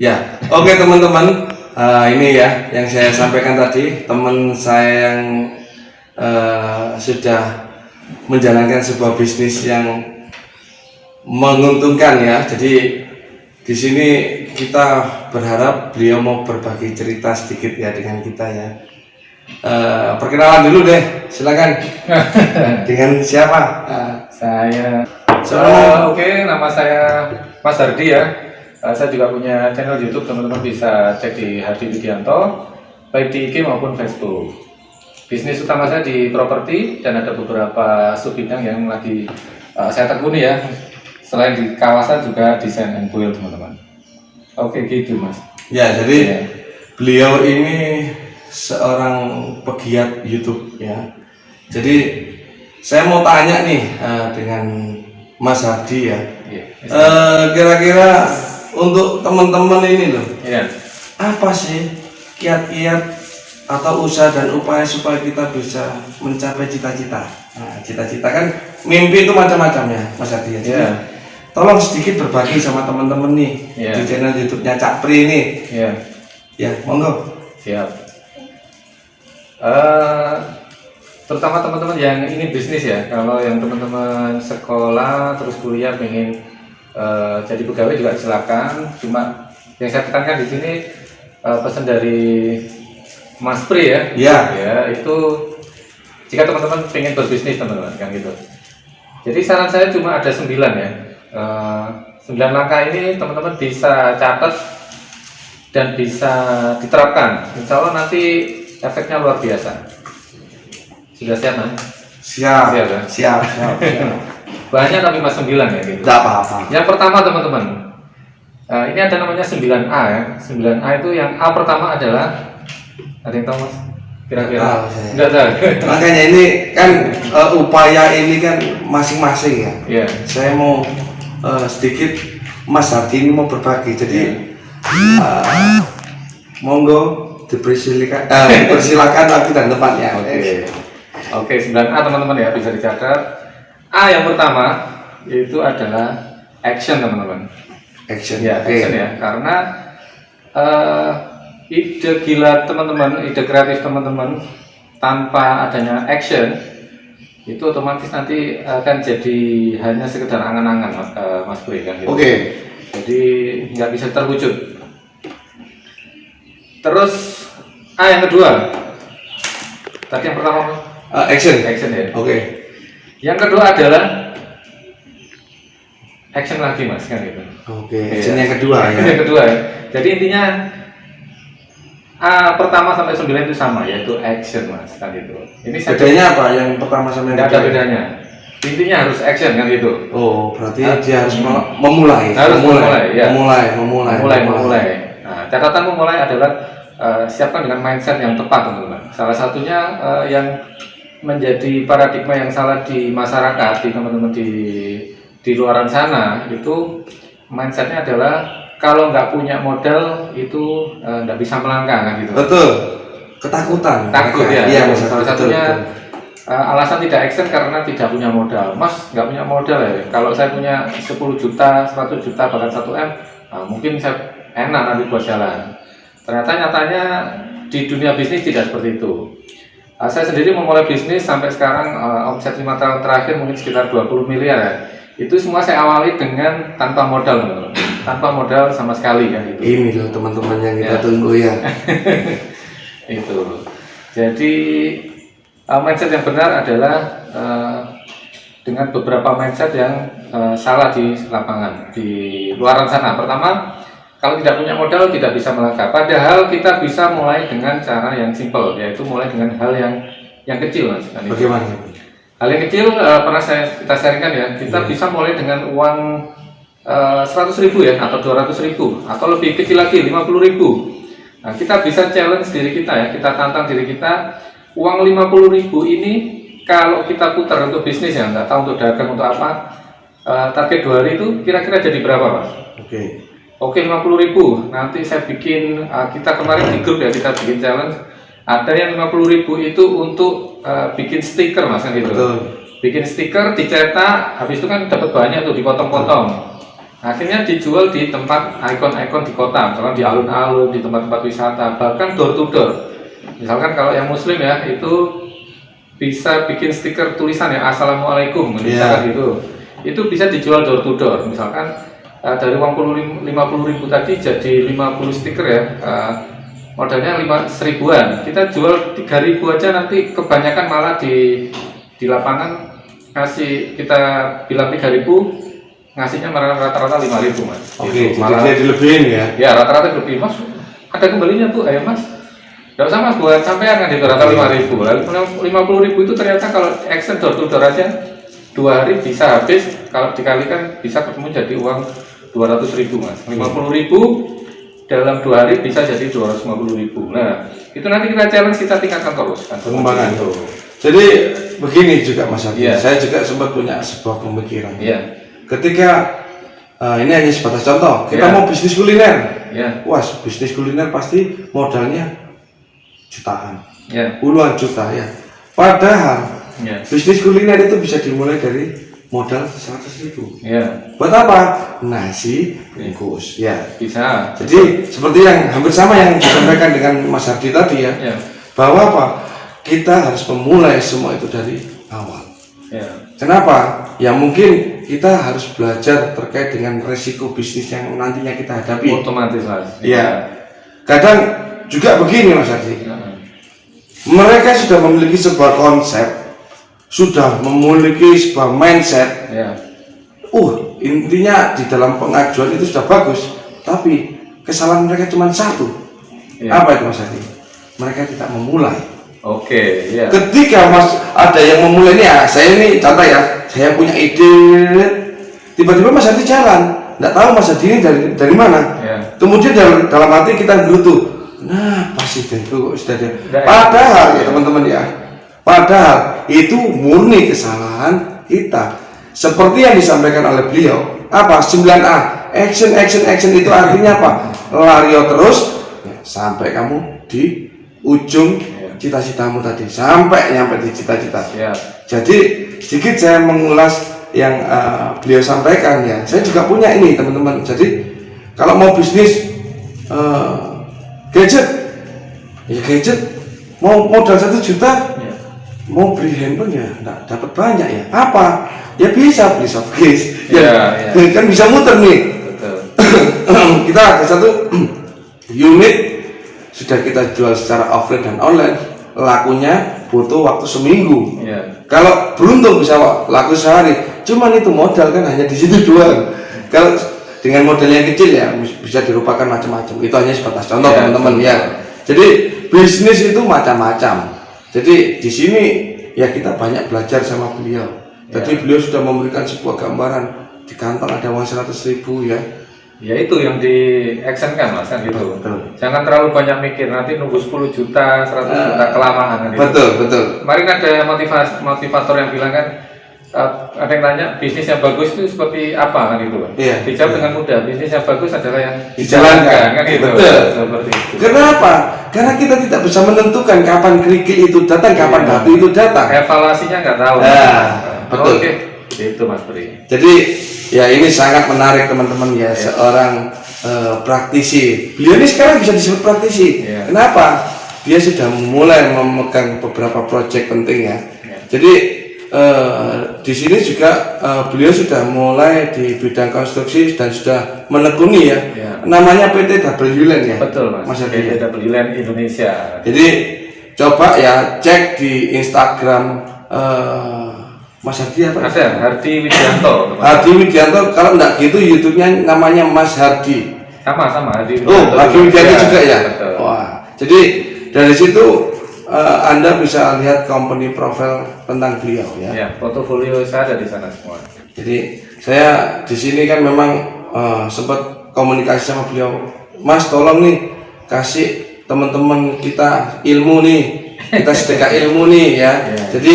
Ya, oke teman-teman. Ini ya yang saya sampaikan tadi, teman saya yang sudah menjalankan sebuah bisnis yang menguntungkan ya. Jadi di sini kita berharap beliau mau berbagi cerita sedikit ya dengan kita ya. Perkenalan dulu deh, silakan. Dengan siapa? Oke, nama saya Mas Hardi ya. Saya juga punya channel YouTube, teman-teman bisa cek di Hardi Widianto, baik di IG maupun Facebook. Bisnis utama saya di properti dan ada beberapa sub bidang yang lagi saya tekuni ya. Selain di kawasan juga desain and build, teman-teman. Oke, gitu Mas. Ya, jadi beliau ini seorang pegiat YouTube ya. Jadi saya mau tanya nih dengan Mas Hardi ya. Kira-kira untuk teman-teman ini loh, apa sih kiat-kiat atau usaha dan upaya supaya kita bisa mencapai cita-cita? Nah, cita-cita kan mimpi itu macam-macam ya, Mas Hardi ya. Jadi, tolong sedikit berbagi sama teman-teman nih di channel YouTube-nya Cak Pri ini. Ya, monggo. Siap. Terutama teman-teman yang ini bisnis ya. Kalau yang teman-teman sekolah terus kuliah pengen jadi pegawai juga silakan. Cuma yang saya tekankan di sini pesan dari Mas Pri ya. Ya itu jika teman-teman pengen berbisnis teman-teman kan gitu. Jadi saran saya cuma ada 9 ya. 9 langkah ini teman-teman bisa catat dan bisa diterapkan. Insya Allah nanti efeknya luar biasa. Sudah siap kan? Siap. Banyak tapi mas 9 ya gitu. Tidak apa-apa. Yang pertama teman-teman, ini ada namanya 9A ya. 9A itu yang A pertama adalah, ada yang tahu mas? Kira-kira? Enggak tahu. Makanya ini kan upaya ini kan masing-masing ya. Saya mau sedikit Mas Hardi ini mau berbagi. Jadi monggo dipersilakan waktu dan tempatnya. Oke, 9A teman-teman ya, bisa dicatat. A yang pertama itu adalah action teman-teman. Action ya. Karena ide gila teman-teman, ide kreatif teman-teman tanpa adanya action itu otomatis nanti akan jadi hanya sekedar angan-angan Mas Boy kan gitu. Jadi nggak bisa terwujud. Terus A yang kedua, tadi yang pertama action ya. Yang kedua adalah action lagi mas kan gitu. Action yang kedua ya. Yang kedua ya. Jadi intinya A pertama sampai 9 itu sama, yaitu action mas kan gitu. Ini bedanya apa yang pertama sama yang kedua? Tidak ada bedanya. Intinya harus action kan gitu. Oh berarti dia harus memulai. Memulai. Nah, catatan memulai adalah siapkan dengan mindset yang tepat teman-teman. Salah satunya yang menjadi paradigma yang salah di masyarakat, di teman-teman di luaran sana itu mindsetnya adalah kalau nggak punya modal itu nggak bisa melangkah kan gitu. Betul. Ketakutan. Takut ya. Iya. Salah satunya alasan tidak action karena tidak punya modal. Mas nggak punya modal ya. Kalau saya punya 10 juta, 100 juta bahkan 1 M, mungkin saya enak nanti buat jalan. Ternyata nyatanya di dunia bisnis tidak seperti itu. Saya sendiri memulai bisnis sampai sekarang omset 5 tahun terakhir mungkin sekitar 20 miliar ya. Itu semua saya awali dengan tanpa modal teman-teman. Tanpa modal sama sekali kan gitu. Ini loh teman-teman yang kita tunggu ya. Itu. Jadi mindset yang benar adalah dengan beberapa mindset yang salah di lapangan, di luaran sana. Pertama, kalau tidak punya modal tidak bisa melangkah. Padahal kita bisa mulai dengan cara yang simple, yaitu mulai dengan hal yang kecil mas. Bagaimana? Hal yang kecil pernah kita sharingkan ya. Kita bisa mulai dengan uang 100.000 ya, atau 200.000, atau lebih kecil lagi 50.000. Nah kita bisa challenge diri kita ya, kita tantang diri kita. Uang 50.000 ini kalau kita putar untuk bisnis ya, nggak tahu untuk dagang untuk apa. Target 2 hari itu kira-kira jadi berapa mas? Oke 50.000. Nanti saya bikin, kita kemarin di grup ya kita bikin challenge. Ada yang 50.000 itu untuk bikin stiker mas kan gitu. Bikin stiker dicetak, habis itu kan dapat banyak tuh dipotong-potong. Akhirnya dijual di tempat ikon-ikon di kota, misalkan di alun-alun, di tempat-tempat wisata, bahkan door to door. Misalkan kalau yang muslim ya, itu bisa bikin stiker tulisan ya, Assalamualaikum, misalkan gitu. Itu bisa dijual door to door. Misalkan dari uang 50.000 tadi jadi 50 stiker ya, modalnya 1000-an. Kita jual 3.000 aja, nanti kebanyakan malah di lapangan ngasih, kita bilang 3.000, ngasihnya malah rata-rata 5.000 mas. Oke, Gitu. jadi dia dilebihin ya. Ya rata-rata lebih mas. Ada kembalinya tuh, ayo mas. Gak usah mas buat sampean kan itu rata 5.000. Lalu 50.000 itu ternyata kalau action door to door aja 2 hari bisa habis. Kalau dikalikan bisa ketemu jadi uang 200.000 mas. 50.000 dalam 2 hari bisa jadi 250.000. Nah itu nanti kita challenge, kita tingkatkan terus kan. Pengembangan tuh. Jadi begini juga Mas Adi, Iya. saya juga sempat punya sebuah pemikiran. Iya. Ketika ini hanya sebatas contoh, kita Iya. mau bisnis kuliner, Iya. wah bisnis kuliner pasti modalnya jutaan, Iya. puluhan juta ya. Padahal Iya. bisnis kuliner itu bisa dimulai dari modal 100.000. Iya. Buat apa? Nasi bungkus, ya. Bisa. Jadi seperti yang hampir sama yang disampaikan dengan Mas Hardi tadi ya, Iya. bahwa apa? Kita harus memulai semua itu dari awal. Iya. Kenapa? Ya mungkin kita harus belajar terkait dengan resiko bisnis yang nantinya kita hadapi. Otomatis mas. Ya. Kadang juga begini Mas Adi, Iya. mereka sudah memiliki sebuah konsep, sudah memiliki sebuah mindset. Iya. Intinya di dalam pengajuan itu sudah bagus, tapi kesalahan mereka cuma satu. Iya. Apa itu Mas Adi? Mereka tidak memulai. Oke. Iya. Ketika Mas ada yang memulai ini ya, saya ini contoh ya, saya punya ide, tiba-tiba Mas Adi jalan, nggak tahu Mas Adi ini dari mana. Iya. Kemudian dalam hati kita gerutu, nah pasti itu sudah ada. Nggak, Padahal ya. ya teman-teman ya, padahal itu murni kesalahan kita. Seperti yang disampaikan oleh beliau, apa 9A, action itu artinya apa? Lario terus ya, sampai kamu di ujung cita-citamu tadi, sampai nyampe di cita-cita. Iya. Jadi sedikit saya mengulas yang beliau sampaikan ya. Saya juga punya ini teman-teman. Jadi kalau mau bisnis gadget, ya gadget mau modal 1 juta, Iya. mau beli handphone ya nggak dapat banyak ya. Apa? Ya bisa beli softcase. Iya, Ya, kan bisa muter nih. Betul. Kita ada satu unit sudah kita jual secara offline dan online, lakunya butuh waktu seminggu. Iya. Kalau beruntung bisa laku sehari, cuman itu modal kan hanya di situ doang. Kalau dengan modal yang kecil ya bisa dirupakan macam-macam. Itu hanya sebatas contoh Iya, teman-teman ya. Jadi bisnis itu macam-macam. Jadi di sini ya kita banyak belajar sama beliau. Jadi beliau sudah memberikan sebuah gambaran, di kantong ada uang 100.000 ya. Ya itu yang di action kan mas kan gitu. Betul. Jangan terlalu banyak mikir, nanti nunggu 10 juta, 100 juta kelamaan kan gitu. Betul. Kemarin ada motivator yang bilang kan, ada yang tanya bisnis yang bagus itu seperti apa kan gitu. Iya. Dijawab dengan mudah, bisnis yang bagus adalah yang Dijalankan. kan gitu. Betul. Seperti itu. Kenapa? Karena kita tidak bisa menentukan kapan kerikil itu datang, kapan Iya. batu itu datang. Evaluasinya nggak tahu. Nah, betul. Oke, itu mas Pri. Jadi ya ini sangat menarik teman-teman ya, seorang praktisi. Beliau ini sekarang bisa disebut praktisi. Iya. Kenapa? Dia sudah mulai memegang beberapa proyek penting ya. Iya. Jadi di sini juga beliau sudah mulai di bidang konstruksi dan sudah menekuni ya. Iya. Namanya PT WLAN ya. Betul mas. Adi ya? PT WLAN Indonesia. Jadi coba ya cek di Instagram Mas Hardi apa? Ada Hardi Widianto. teman. Hardi Widianto. Kalau enggak gitu YouTube-nya namanya Mas Hardi. Sama Hardi Oh, Hardi Widianto Iya, juga ya. Betul. Wah, jadi dari situ Anda bisa lihat company profile tentang beliau ya. Ya, portofolio saya ada di sana semua. Jadi saya di sini kan memang sempat komunikasi sama beliau. Mas, tolong nih kasih teman-teman kita ilmu nih. Kita sedekah ilmu nih ya. Iya. Jadi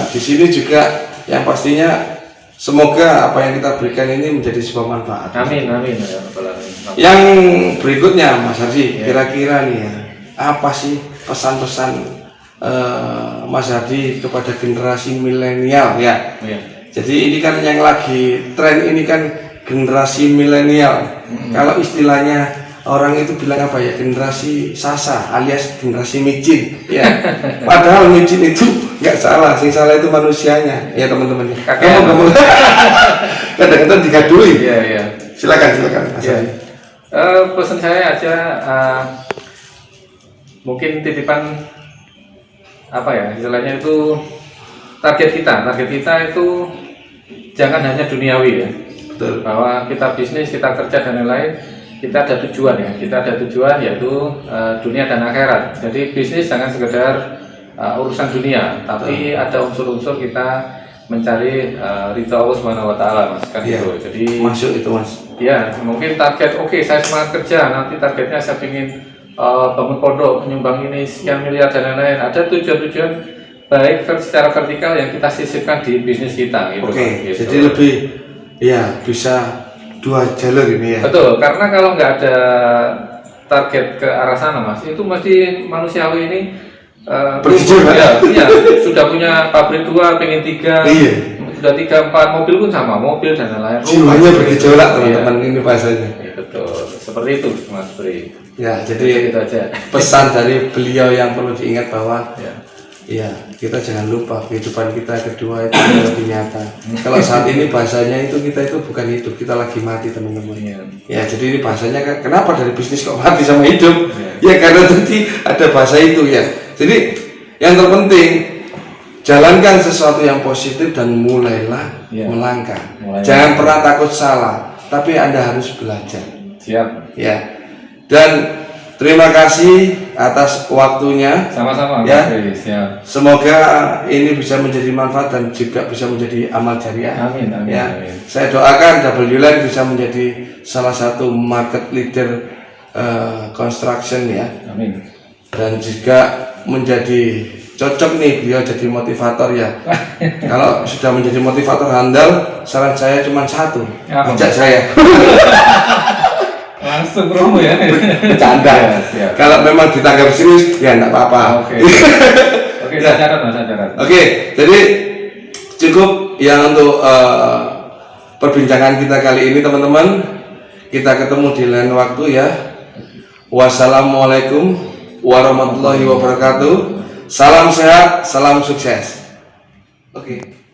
di sini juga yang pastinya semoga apa yang kita berikan ini menjadi sebuah manfaat. Amin, amin. Ya, Rabbal Alamin. Yang berikutnya Mas Hardi, Iya. kira-kira nih ya, apa sih pesan-pesan Mas Hardi kepada generasi milenial ya? Iya. Jadi ini kan yang lagi tren ini kan generasi milenial. Kalau istilahnya orang itu bilang apa ya, generasi sasa alias generasi micin ya. Padahal micin itu nggak salah, sing salah itu manusianya ya teman-teman. Kamu kadang-kadang digadui. Iya. Silakan Mas Ya. Adi. Pesan saya aja, mungkin titipan apa ya istilahnya itu, target kita itu jangan hanya duniawi ya. Betul. Bahwa kita bisnis, kita kerja dan lain-lain, kita ada tujuan ya. Kita ada tujuan yaitu dunia dan akhirat. Jadi bisnis jangan sekedar urusan dunia, tapi ada unsur-unsur kita mencari ridha Allah Subhanahu wa taala, Mas. Kan Iya. itu. Jadi Masuk itu Mas. ya, mungkin target oke, saya semangat kerja, nanti targetnya saya ingin bangun pondok, menyumbang ini sekian miliar dan lain-lain. Ada tujuan-tujuan baik secara vertikal yang kita sisipkan di bisnis kita gitu. Oke, Kan, gitu. jadi lebih ya bisa dua jalur ini ya. Betul, karena kalau nggak ada target ke arah sana, Mas, itu mesti manusiawi ini Bergejolak. ya, sudah punya pabrik 2, pengen 3, Iya. sudah 3, 4, mobil pun sama, mobil dan lain-lain. Jiwanya bergejolak Iya. teman-teman, ini bahasanya. Ya, betul, seperti itu Mas Bri. Ya, jadi Itu aja. pesan dari beliau yang perlu diingat bahwa Ya. ya kita jangan lupa kehidupan kita kedua itu lebih nyata. Kalau saat ini bahasanya itu kita itu bukan hidup, kita lagi mati teman-teman. Iya. Ya, jadi ini bahasanya kenapa dari bisnis kok mati sama hidup? Iya. Ya karena tadi ada bahasa itu ya. Jadi yang terpenting jalankan sesuatu yang positif dan mulailah Iya. melangkah. Mulailah. Jangan pernah takut salah, tapi Anda harus belajar. Siap. Ya. Dan terima kasih atas waktunya. Sama-sama Ya. Mas Bri. Siap. Semoga ini bisa menjadi manfaat dan juga bisa menjadi amal jariah. Amin, amin, Ya. amin. Saya doakan WLAN bisa menjadi salah satu market leader construction ya. Amin. Dan juga menjadi cocok nih beliau jadi motivator ya. Kalau sudah menjadi motivator handal, saran saya cuma satu, Apa? ajak saya. Langsung promo ya. Bercanda. Ya, siap. Kalau memang ditanggap serius ya enggak apa-apa. Oke. Oke, saya catat Mas, saya catat. Oke, jadi cukup ya untuk perbincangan kita kali ini teman-teman. Kita ketemu di lain waktu ya. Wassalamualaikum warahmatullahi wabarakatuh. Salam sehat, salam sukses. Oke.